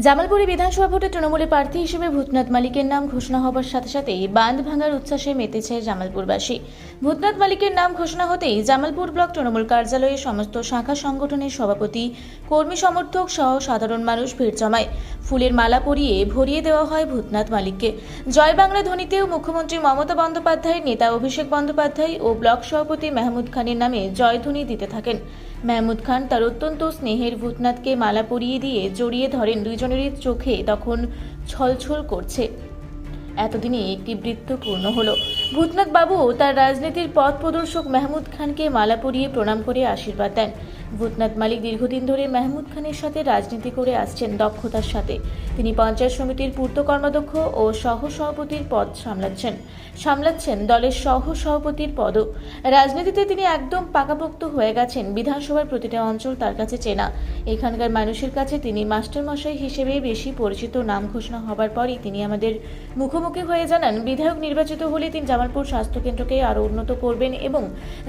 জামালপুরে বিধানসভা ভোটে তৃণমূলের প্রার্থী হিসেবে ভূতনাথ মালিকের নাম ঘোষণা হবার সাথে সাথেই বাঁধ ভাঙার উচ্ছ্বাসে মেতেছে জামালপুরবাসী। ভূতনাথ মালিকের নাম ঘোষণা হতেই জামালপুর ব্লক তৃণমূল কার্যালয়ে সমস্ত শাখা সংগঠনের সভাপতি, কর্মী সমর্থক সহ সাধারণ মানুষ ভিড় জমায়। ফুলের মালা পরিয়ে ভরিয়ে দেওয়া হয় ভূতনাথ মালিককে। জয় বাংলা ধ্বনিতেও মুখ্যমন্ত্রী মমতা বন্দ্যোপাধ্যায়ের নেতা অভিষেক বন্দ্যোপাধ্যায় ও ব্লক সভাপতি মেহমুদ খানের নামে জয়ধ্বনি দিতে থাকেন। মেহমুদ খান তার অত্যন্ত স্নেহের ভূতনাথকে মালা পরিয়ে দিয়ে জড়িয়ে ধরেন। দুইজনেরই চোখে তখন ছলছল করছে। এতদিনে একটি বৃত্ত পূর্ণ হলো। ভূতনাথ বাবু তার রাজনীতির পথ প্রদর্শক মেহমুদ খানকে মালা পরিয়ে প্রণাম করে আশীর্বাদ দেন। ভূতনাথ মালিক দীর্ঘদিন ধরে মেহমুদ খানের সাথে রাজনীতি করে আসছেন দক্ষতার সাথে। তিনি পঞ্চায়েত সমিতির পূর্ত কর্মাধ্যক্ষ ও সহ সভাপতির পদ সামলাচ্ছেন দলের সহ সভাপতির পদও। রাজনীতিতে তিনি একদম পাকাপোক্ত হয়ে গেছেন। বিধানসভার প্রতিটা অঞ্চল তার কাছে চেনা। এখানকার মানুষের কাছে তিনি মাস্টারমশাই হিসেবে বেশি পরিচিত। নাম ঘোষণা হবার পরই তিনি আমাদের মুখোমুখি হয়ে জানান, বিধায়ক নির্বাচিত হলে তিনি জামালপুর স্বাস্থ্যকেন্দ্রকে আরও উন্নত করবেন এবং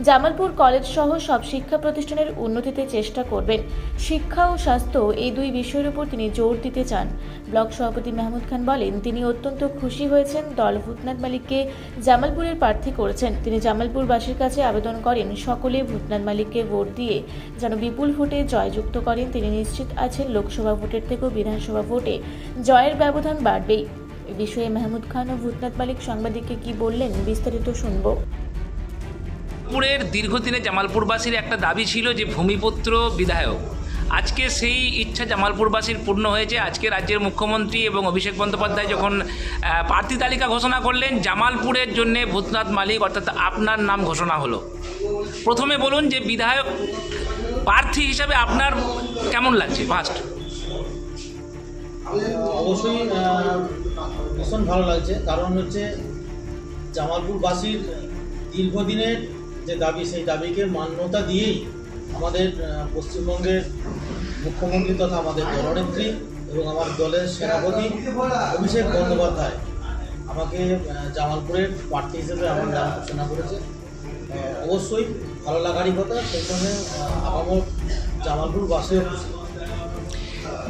জামালপুর কলেজ সহ সব শিক্ষা প্রতিষ্ঠানের উন্নতিতে চেষ্টা করবেন। শিক্ষা ও স্বাস্থ্য এই দুই বিষয়ের উপর তিনি জোর দিতে চান। ব্লক সভাপতি মেহমুদ খান বলেন, তিনি অত্যন্ত খুশি হয়েছেন দল ভূতনাথ মালিককে জামালপুরের প্রার্থী করেছেন। তিনি জামালপুরবাসীর কাছে আবেদন করেন সকলে ভূতনাথ মালিককে ভোট দিয়ে যেন বিপুল ভোটে জয়যুক্ত করেন। তিনি নিশ্চিত আছেন লোকসভা ভোটের থেকেও বিধানসভা ভোটে জয়ের ব্যবধান বাড়বেই। এ বিষয়ে মেহমুদ খান ও ভূতনাথ মালিক সাংবাদিককে কি বললেন বিস্তারিত শুনব। জামালপুরের দীর্ঘদিনে জামালপুরবাসীর একটা দাবি ছিল যে ভূমিপুত্র বিধায়ক। আজকে সেই ইচ্ছা জামালপুরবাসীর পূর্ণ হয়েছে। আজকে রাজ্যের মুখ্যমন্ত্রী এবং অভিষেক বন্দ্যোপাধ্যায় যখন প্রার্থী তালিকা ঘোষণা করলেন, জামালপুরের জন্য ভূতনাথ মালিক অর্থাৎ আপনার নাম ঘোষণা হলো। প্রথমে বলুন যে বিধায়ক প্রার্থী হিসাবে আপনার কেমন লাগছে? ফার্স্ট অবশ্যই ভীষণ ভালো লাগছে, কারণ হচ্ছে জামালপুরবাসীর দীর্ঘদিনের যে দাবি, সেই দাবিকে মান্যতা দিয়েই আমাদের পশ্চিমবঙ্গের মুখ্যমন্ত্রী তথা আমাদের দলনেত্রী এবং আমার দলের সেনাপতি অভিষেক বন্দ্যোপাধ্যায় আমাকে জামালপুরের প্রার্থী হিসেবে আমার নাম ঘোষণা করেছে। অবশ্যই ভালো লাগারই কথা, সেই সঙ্গে আমার জামালপুরবাসীও খুশি।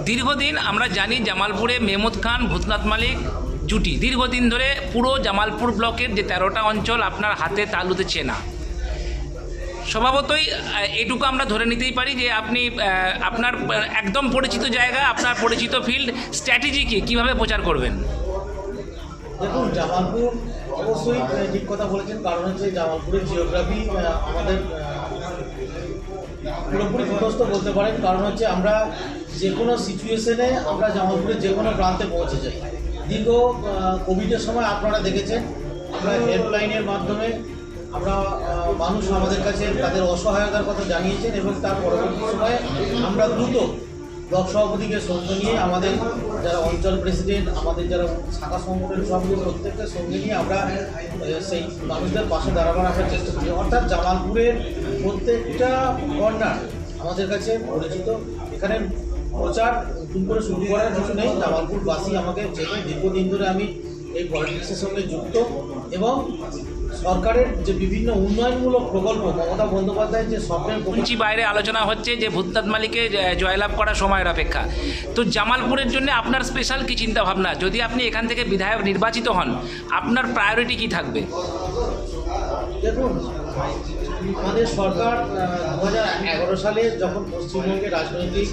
দীর্ঘদিন আমরা জানি জামালপুরে মেহমুদ খান ভূতনাথ মালিক জুটি দীর্ঘদিন ধরে পুরো জামালপুর ব্লকের যে 13টা অঞ্চল আপনার হাতে তালুতে চেনা। স্বভাবতই এটুকু আমরা ধরে নিতেই পারি যে আপনি আপনার একদম পরিচিত জায়গা, আপনার পরিচিত ফিল্ড, স্ট্র্যাটেজি কীভাবে প্রচার করবেন? দেখুন, জামালপুর অবশ্যই ঠিক কথা বলেছেন, কারণ হচ্ছে জামালপুরের জিওগ্রাফি আমাদের পুরোপুরি বিধ্বস্ত বলতে পারেন। কারণ হচ্ছে আমরা যে কোনো সিচুয়েশনে আমরা জামালপুরের যে কোনো প্রান্তে পৌঁছে যাই। দীর্ঘ কোভিডের সময় আপনারা দেখেছেন, আমরা হেল্পলাইনের মাধ্যমে আমরা মানুষ আমাদের কাছে তাদের অসহায়তার কথা জানিয়েছেন এবং তার পরবর্তী সময়ে আমরা দ্রুত ব্লক সভাপতিকে সঙ্গে নিয়ে আমাদের যারা অঞ্চল প্রেসিডেন্ট, আমাদের যারা শাখা সংগঠনের সভাপতি, প্রত্যেকটা সঙ্গে নিয়ে আমরা সেই মানুষদের পাশে দাঁড়াবার আমরা চেষ্টা করি। অর্থাৎ জামালপুরের প্রত্যেকটা কর্নার আমাদের কাছে পরিচিত। এখানে প্রচার নতুন করে শুরু করার কিছু নেই। জামালপুরবাসী আমাকে চেনে, দীর্ঘদিন ধরে আমি এই পলিটিক্সের সঙ্গে যুক্ত এবং সরকারের যে বিভিন্ন উন্নয়নমূলক প্রকল্প, মমতা বন্দ্যোপাধ্যায়ের যে স্বপ্নের বাইরে আলোচনা হচ্ছে যে ভূতনাথ মালিকে জয়লাভ করা সময়ের অপেক্ষা। তো জামালপুরের জন্য আপনার স্পেশাল কি চিন্তা ভাবনা? যদি আপনি এখান থেকে বিধায়ক নির্বাচিত হন, আপনার প্রায়োরিটি কি থাকবে? দেখুন, আমাদের সরকার 2011 সালে যখন পশ্চিমবঙ্গের রাজনৈতিক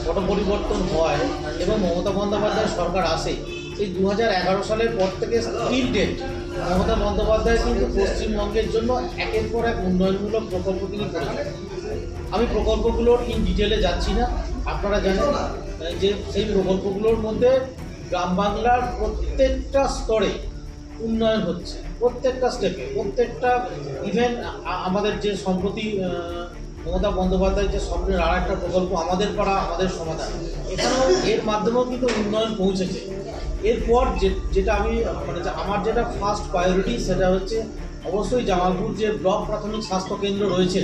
পট পরিবর্তন হয় এবং মমতা বন্দ্যোপাধ্যায়ের সরকার আসে, সেই 2011 সালের পর থেকে স্টিল ডেট মমতা বন্দ্যোপাধ্যায় কিন্তু পশ্চিমবঙ্গের জন্য একের পর এক উন্নয়নমূলক প্রকল্প তিনি করেছেন। আমি প্রকল্পগুলোর ইন ডিটেলে যাচ্ছি না। আপনারা জানেন যে সেই প্রকল্পগুলোর মধ্যে গ্রাম বাংলার প্রত্যেকটা স্তরে উন্নয়ন হচ্ছে, প্রত্যেকটা স্টেপে, প্রত্যেকটা ইভেন আমাদের যে সম্প্রতি মমতা বন্দ্যোপাধ্যায়ের যে স্বপ্নের আর একটা প্রকল্প আমাদের পাড়া আমাদের সমাধান, এখানেও এর মাধ্যমেও কিন্তু উন্নয়ন পৌঁছেছে। এরপর যেটা আমি আমার যেটা ফার্স্ট প্রায়োরিটি, সেটা হচ্ছে অবশ্যই জামালপুর যে ব্লক প্রাথমিক স্বাস্থ্যকেন্দ্র রয়েছে,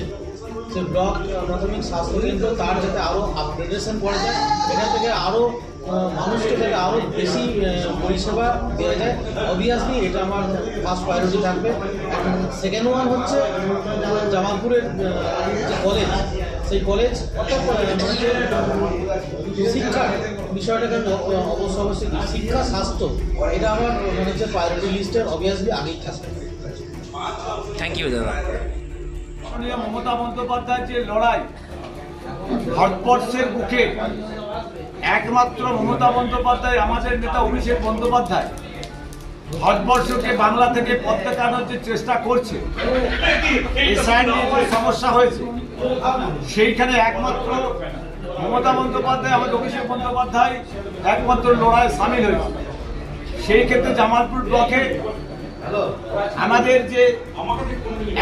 সেই ব্লক প্রাথমিক স্বাস্থ্যকেন্দ্র তার যাতে আরও আপগ্রেডেশন করা যায়, এখান থেকে আরও মানুষকে যাতে আরও বেশি পরিষেবা দেওয়া যায়। অবভিয়াসলি এটা আমার ফার্স্ট প্রায়োরিটি থাকবে। সেকেন্ড ওয়ান হচ্ছে জামালপুরের যে কলেজ, সেই কলেজ অর্থাৎ শিক্ষা বিষয়টাকে আমি অবশ্যই দিই। শিক্ষা, স্বাস্থ্য, এটা আমার মনে হচ্ছে প্রায়োরিটি লিস্টের অবভিয়াসলি আগেই থাকবে। থ্যাংক ইউ দাদা। মাননীয় মমতা বন্দ্যোপাধ্যায়ের যে লড়াই ভারতবর্ষের বুকে, একমাত্র মমতা বন্দ্যোপাধ্যায়, আমাদের নেতা অভিষেক বন্দ্যোপাধ্যায় ভারতবর্ষকে বাংলা থেকে পথ দেখানোর যে চেষ্টা করছে, এসআই নিয়ে যে সমস্যা হয়েছে সেইখানে একমাত্র মমতা বন্দ্যোপাধ্যায়, আমাদের অভিষেক বন্দ্যোপাধ্যায় একমাত্র লড়াইয়ে সামিল হয়েছে। সেই ক্ষেত্রে জামালপুর ব্লকে আমাদের যে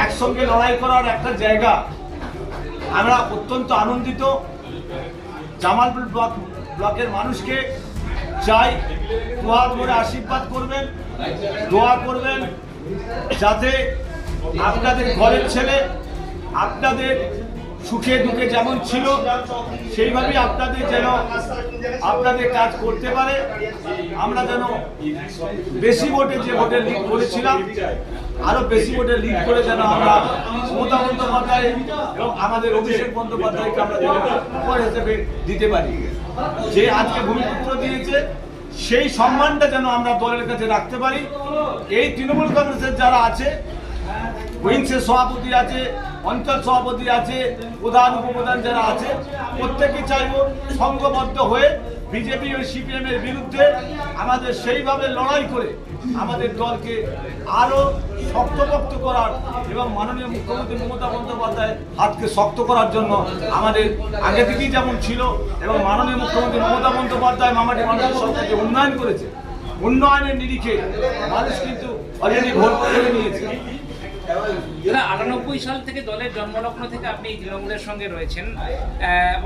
একসঙ্গে লড়াই করার একটা জায়গা, আমরা অত্যন্ত আনন্দিত। জামালপুর ব্লকের মানুষকে চাই দোয়া করে আশীর্বাদ করবেন, দোয়া করবেন যাতে আপনাদের ঘরের ছেলে আপনাদের সুখে দুঃখে যেমন ছিল সেইভাবেই আপনাদের যেন আপনাদের কাজ করতে পারে। আমরা যেন বেশি ভোটে, যে ভোটে লিড করেছিলাম, আরো বেশি ভোটে লিড করে যেন আমরা মমতা বন্দ্যোপাধ্যায় এবং আমাদের অভিষেক বন্দ্যোপাধ্যায়কে আমরা উপহার হিসেবে দিতে পারি। যে আজকে ভূমিপুত্র দিয়েছে সেই সম্মানটা যেন আমরা দলের কাছে রাখতে পারি। এই তৃণমূল কংগ্রেসের যারা আছে, উইংসের সভাপতি আছে, অঞ্চল সভাপতি আছে, প্রধান উপপ্রধান যারা আছে, প্রত্যেকে চাইব সংঘবদ্ধ হয়ে বিজেপি ও সিপিএম এর বিরুদ্ধে আমাদের সেইভাবে লড়াই করে আমাদের দলকে আরো শক্তপোক্ত করার এবং মাননীয় মুখ্যমন্ত্রী মমতা বন্দ্যোপাধ্যায় হাতকে শক্ত করার জন্য আমাদের আগে থেকেই যেমন ছিল এবং মাননীয় মুখ্যমন্ত্রী মমতা বন্দ্যোপাধ্যায় মামাটি মানুষের সরকারকে উন্নয়ন করেছে, উন্নয়নের নিরিখে মানুষ কিন্তু অলরেডি ভোট করে নিয়েছে। দাদা, 98 সাল থেকে দলের জন্মলগ্ন থেকে আপনি তৃণমূলের সঙ্গে রয়েছেন,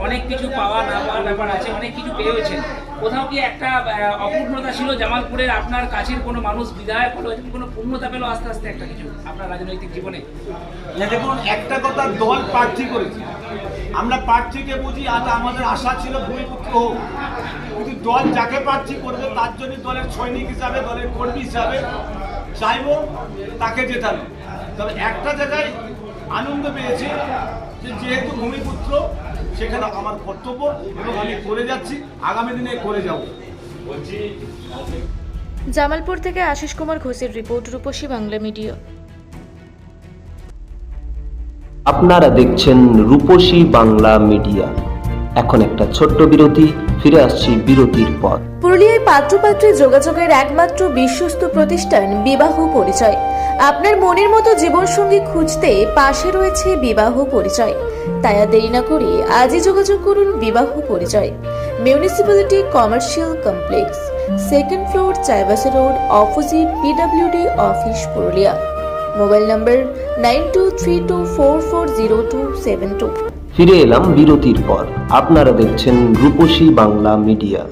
অনেক কিছু পাওয়া না পাওয়ার ব্যাপার আছে, অনেক কিছু পেয়েছেন। কোথাও কি একটা অপূর্ণতা ছিল জামালপুরের? আপনার কাছের কোনো মানুষ বিধায়ক হলো, কোনো পূর্ণতা পেল আস্তে আস্তে একটা কিছু আপনার রাজনৈতিক জীবনে? দেখুন, একটা কথা, দল প্রার্থী করেছে, আমরা প্রার্থীকে বুঝি। আজ আমাদের আশা ছিল ভূমিপুত্র হোক, কিন্তু দল যাকে প্রার্থী করবে তার জন্য দলের সৈনিক হিসাবে, দলের কর্মী হিসাবে চাইব তাকে জেতানো। তবে একটা জায়গায় আনন্দ পেয়েছি যে যেহেতু ভূমিপুত্র, সেখানে আমার কর্তব্য এবং আমি করে যাচ্ছি, আগামী দিনে করে যাব। জামালপুর থেকে আশিস কুমার ঘোষের রিপোর্ট, রূপসী বাংলা মিডিয়া। আপনারা দেখছেন রূপসী বাংলা মিডিয়া। এখন একটা ছোট্ট বিরতি, ফিরে আসছি বিরতির পর। পুরুলিয়ায় পাত্রপাত্রী যোগাযোগের একমাত্র বিশ্বস্ত প্রতিষ্ঠান বিবাহ পরিচয়। আপনার মনের মতো জীবনসঙ্গী খুঁজতে পাশে রয়েছে বিবাহ পরিচয়। তাই আর দেরি না করে আজই যোগাযোগ করুন বিবাহ পরিচয়। Municipality commercial complex, 2nd floor, Chaibasa road, opposite PWD office, Purulia. Mobile নম্বর 9232440272। ফিরে এলাম বিরতির পর। আপনারা দেখছেন রূপসী বাংলা মিডিয়া।